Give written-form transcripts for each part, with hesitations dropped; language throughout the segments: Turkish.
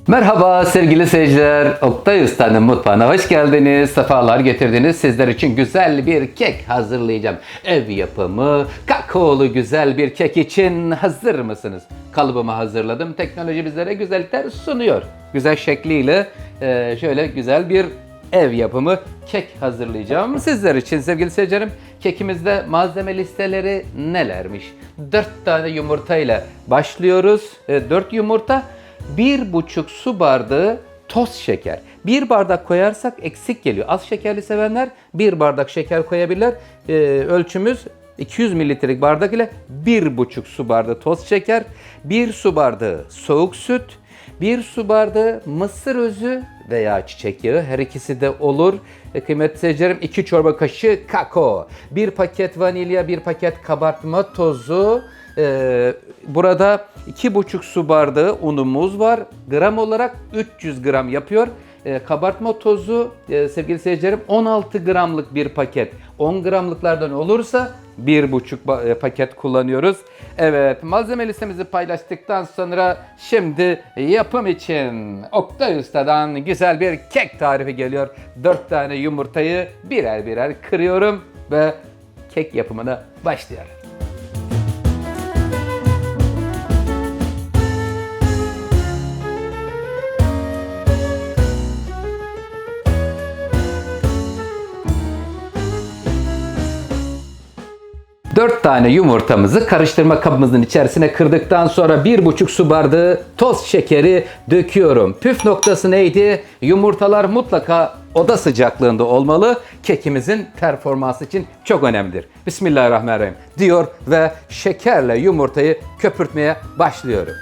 Merhaba sevgili seyirciler, Oktay Usta'nın mutfağına hoş geldiniz, sefalar getirdiniz. Sizler için güzel bir kek hazırlayacağım. Ev yapımı, kakaolu güzel bir kek için hazır mısınız? Kalıbımı hazırladım, teknoloji bizlere güzellikler sunuyor. Güzel şekliyle şöyle güzel bir ev yapımı kek hazırlayacağım sizler için sevgili seyircilerim. Kekimizde malzeme listeleri nelermiş? 4 tane yumurta ile başlıyoruz. 4 yumurta. 1,5 su bardağı toz şeker. 1 bardak koyarsak eksik geliyor. Az şekerli sevenler 1 bardak şeker koyabilirler. Ölçümüz 200 mililitrelik bardak ile 1,5 su bardağı toz şeker, 1 su bardağı soğuk süt, 1 su bardağı mısır özü veya çiçek yağı, her ikisi de olur. Kıymetli seyircilerim, 2 çorba kaşığı kakao, 1 paket vanilya, 1 paket kabartma tozu. Burada 2,5 su bardağı unumuz var. Gram olarak 300 gram yapıyor. Kabartma tozu sevgili seyircilerim 16 gramlık bir paket. 10 gramlıklardan olursa 1,5 paket kullanıyoruz. Evet, malzeme listemizi paylaştıktan sonra şimdi yapım için Oktay Usta'dan güzel bir kek tarifi geliyor. 4 tane yumurtayı birer birer kırıyorum ve kek yapımına başlıyorum. Dört tane yumurtamızı karıştırma kabımızın içerisine kırdıktan sonra 1,5 su bardağı toz şekeri döküyorum. Püf noktası neydi? Yumurtalar mutlaka oda sıcaklığında olmalı. Kekimizin performansı için çok önemlidir. Bismillahirrahmanirrahim diyor ve şekerle yumurtayı köpürtmeye başlıyorum.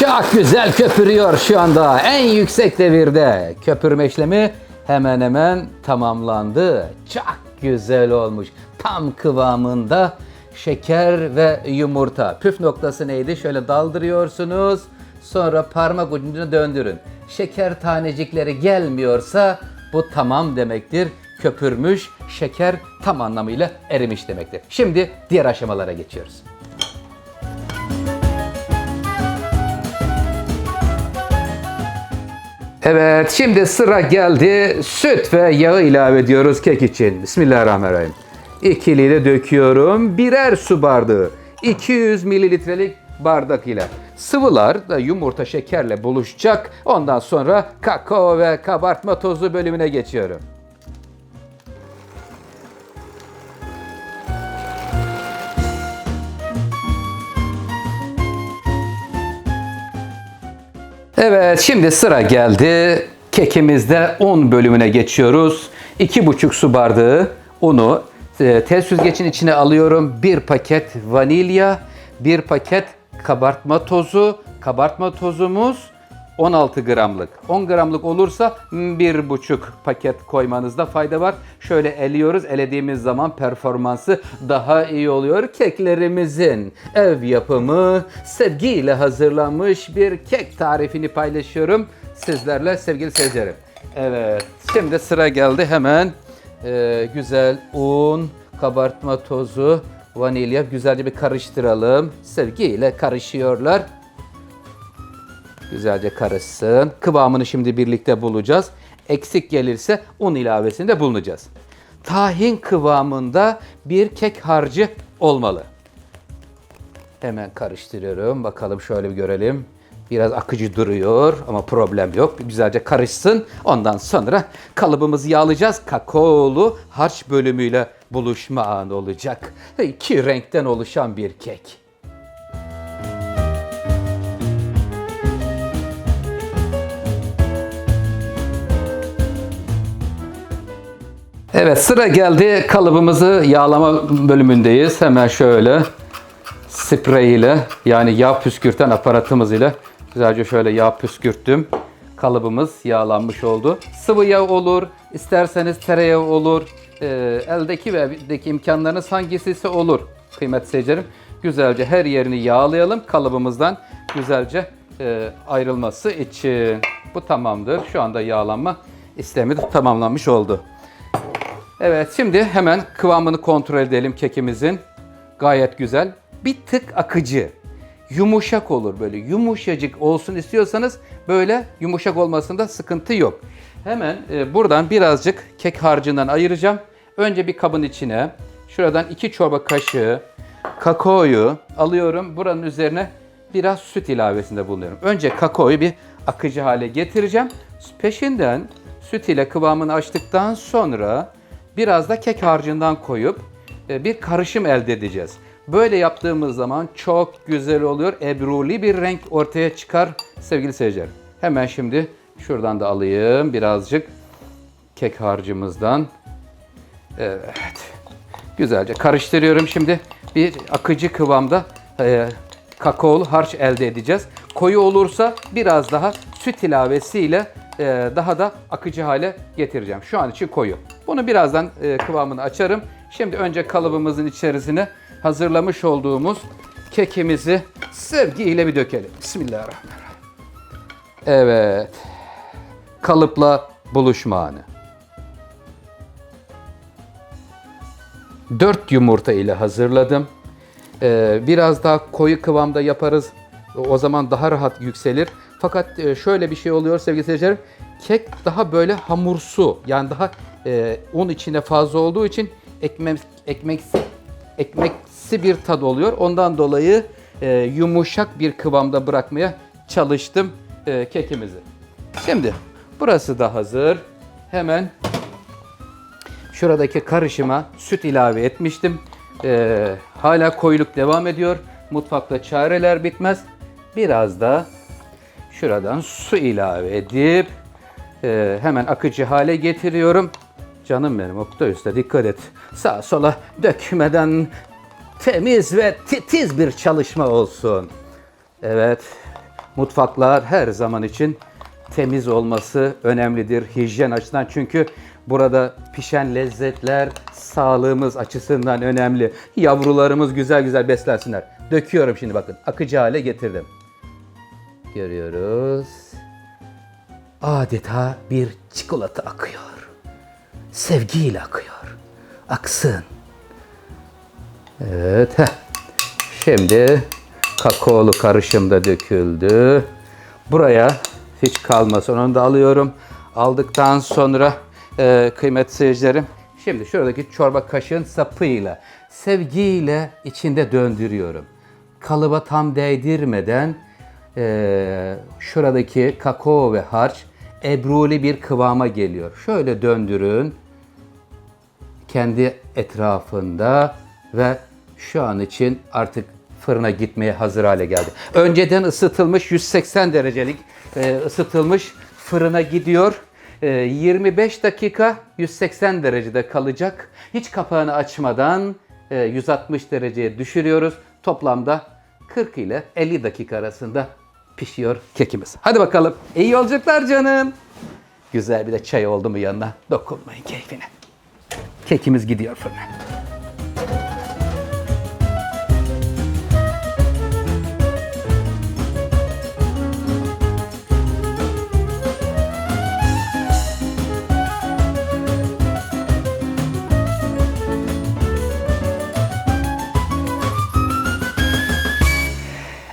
Çok güzel köpürüyor şu anda. En yüksek devirde. Köpürme işlemi hemen hemen tamamlandı. Çok güzel olmuş. Tam kıvamında şeker ve yumurta. Püf noktası neydi? Şöyle daldırıyorsunuz. Sonra parmak ucunu döndürün. Şeker tanecikleri gelmiyorsa bu tamam demektir. Köpürmüş, şeker tam anlamıyla erimiş demektir. Şimdi diğer aşamalara geçiyoruz. Evet, şimdi sıra geldi. Süt ve yağı ilave ediyoruz kek için. Bismillahirrahmanirrahim. İkili de döküyorum. Birer su bardağı. 200 mililitrelik bardak ile. Sıvılar da yumurta şekerle buluşacak. Ondan sonra kakao ve kabartma tozu bölümüne geçiyorum. Evet, şimdi sıra geldi. Kekimizde un bölümüne geçiyoruz. 2,5 su bardağı unu tel süzgecin içine alıyorum. 1 paket vanilya, 1 paket kabartma tozu. Kabartma tozumuz 16 gramlık. 10 gramlık olursa 1,5 paket koymanızda fayda var. Şöyle eliyoruz. Elediğimiz zaman performansı daha iyi oluyor. Keklerimizin ev yapımı, sevgiyle hazırlanmış bir kek tarifini paylaşıyorum sizlerle sevgili seyircilerim. Evet, şimdi sıra geldi hemen güzel un, kabartma tozu, vanilya güzelce bir karıştıralım. Sevgiyle karışıyorlar. Güzelce karışsın. Kıvamını şimdi birlikte bulacağız. Eksik gelirse un ilavesinde bulunacağız. Tahin kıvamında bir kek harcı olmalı. Hemen karıştırıyorum. Bakalım şöyle bir görelim. Biraz akıcı duruyor ama problem yok. Güzelce karışsın. Ondan sonra kalıbımızı yağlayacağız. Kakaolu harç bölümüyle buluşma anı olacak. 2 renkten oluşan bir kek. Evet, sıra geldi kalıbımızı yağlama bölümündeyiz. Hemen şöyle sprey ile, yani yağ püskürten aparatımız ile güzelce şöyle yağ püskürttüm. Kalıbımız yağlanmış oldu. Sıvı yağ olur, isterseniz tereyağı olur. Eldeki ve evdeki imkanlarınız hangisi ise olur. kıymetli seyircilerim. Güzelce her yerini yağlayalım kalıbımızdan güzelce ayrılması için. Bu tamamdır. Şu anda yağlanma işlemi de tamamlanmış oldu. Evet, şimdi hemen kıvamını kontrol edelim kekimizin. Gayet güzel. Bir tık akıcı. Yumuşak olur böyle. Yumuşacık olsun istiyorsanız böyle yumuşak olmasında sıkıntı yok. Hemen buradan birazcık kek harcından ayıracağım. Önce bir kabın içine şuradan 2 çorba kaşığı kakaoyu alıyorum. Buranın üzerine biraz süt ilavesinde bulunuyorum. Önce kakaoyu bir akıcı hale getireceğim. Peşinden süt ile kıvamını açtıktan sonra biraz da kek harcından koyup bir karışım elde edeceğiz. Böyle yaptığımız zaman çok güzel oluyor. Ebruli bir renk ortaya çıkar sevgili seyirciler. Hemen şimdi şuradan da alayım birazcık kek harcımızdan. Evet. Güzelce karıştırıyorum. Şimdi bir akıcı kıvamda kakaolu harç elde edeceğiz. Koyu olursa biraz daha süt ilavesiyle daha da akıcı hale getireceğim. Şu an için koyu. Bunu birazdan kıvamını açarım. Şimdi önce kalıbımızın içerisine hazırlamış olduğumuz kekimizi sevgiyle bir dökelim. Bismillahirrahmanirrahim. Evet. Kalıpla buluşma anı. 4 yumurta ile hazırladım. Biraz daha koyu kıvamda yaparız. O zaman daha rahat yükselir. Fakat şöyle bir şey oluyor sevgili seyircilerim. Kek daha böyle hamursu. Yani daha un içine fazla olduğu için ekmeksi bir tad oluyor. Ondan dolayı yumuşak bir kıvamda bırakmaya çalıştım kekimizi. Şimdi burası da hazır. Hemen şuradaki karışıma süt ilave etmiştim. Hala koyuluk devam ediyor. Mutfakta çareler bitmez. Biraz da şuradan su ilave edip hemen akıcı hale getiriyorum. Canım benim Oktay Usta dikkat et. Sağa sola dökmeden temiz ve titiz bir çalışma olsun. Evet, mutfaklar her zaman için temiz olması önemlidir hijyen açısından. Çünkü burada pişen lezzetler sağlığımız açısından önemli. Yavrularımız güzel güzel beslensinler. Döküyorum şimdi bakın. Akıcı hale getirdim. Görüyoruz. Adeta bir çikolata akıyor. Sevgiyle akıyor. Aksın. Evet. Şimdi kakaolu karışım da döküldü. Buraya hiç kalmasın. Onu da alıyorum. Aldıktan sonra kıymetli seyircilerim, şimdi şuradaki çorba kaşığın sapıyla sevgiyle içinde döndürüyorum. Kalıba tam değdirmeden şuradaki kakao ve harç ebruli bir kıvama geliyor. Şöyle döndürün kendi etrafında ve şu an için artık fırına gitmeye hazır hale geldi. Önceden ısıtılmış 180 derecelik ısıtılmış fırına gidiyor. 25 dakika 180 derecede kalacak. Hiç kapağını açmadan 160 dereceye düşürüyoruz. Toplamda 40 ile 50 dakika arasında pişiyor kekimiz. Hadi bakalım. İyi yolculuklar canım. Güzel bir de çay oldu mu yanına. Dokunmayın keyfine. Kekimiz gidiyor fırına.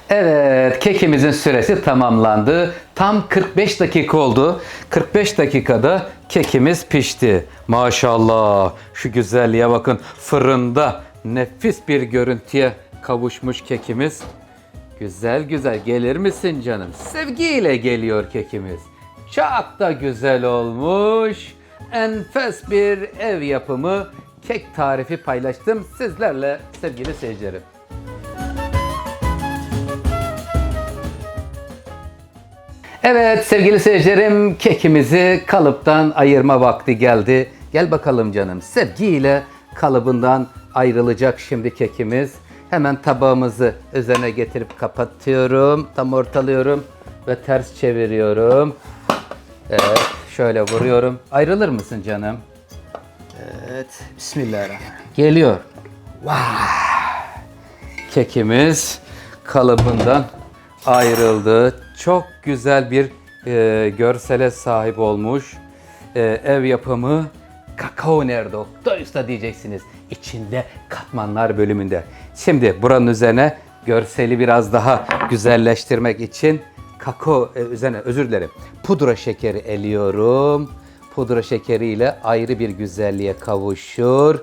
Evet, kekimizin süresi tamamlandı. Tam 45 dakika oldu. 45 dakikada kekimiz pişti. Maşallah, şu güzelliğe bakın. Fırında nefis bir görüntüye kavuşmuş kekimiz. Güzel güzel gelir misin canım? Sevgiyle geliyor kekimiz. Çok da güzel olmuş. Enfes bir ev yapımı kek tarifi paylaştım sizlerle sevgili seyircilerim. Evet sevgili seyircilerim, kekimizi kalıptan ayırma vakti geldi. Gel bakalım canım, sevgiyle kalıbından ayrılacak şimdi kekimiz. Hemen tabağımızı üzerine getirip kapatıyorum. Tam ortalıyorum ve ters çeviriyorum. Evet, şöyle vuruyorum. Ayrılır mısın canım? Evet, bismillahirrahmanirrahim. Geliyor. Wow. kekimiz kalıbından ayrıldı. Çok güzel bir görsele sahip olmuş. Ev yapımı kakao nerede Oktay Usta diyeceksiniz. İçinde katmanlar bölümünde. Şimdi buranın üzerine görseli biraz daha güzelleştirmek için kakao üzerine pudra şekeri eliyorum. Pudra şekeriyle ayrı bir güzelliğe kavuşur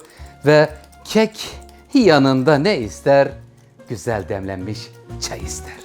ve kek yanında ne ister? Güzel demlenmiş çay ister.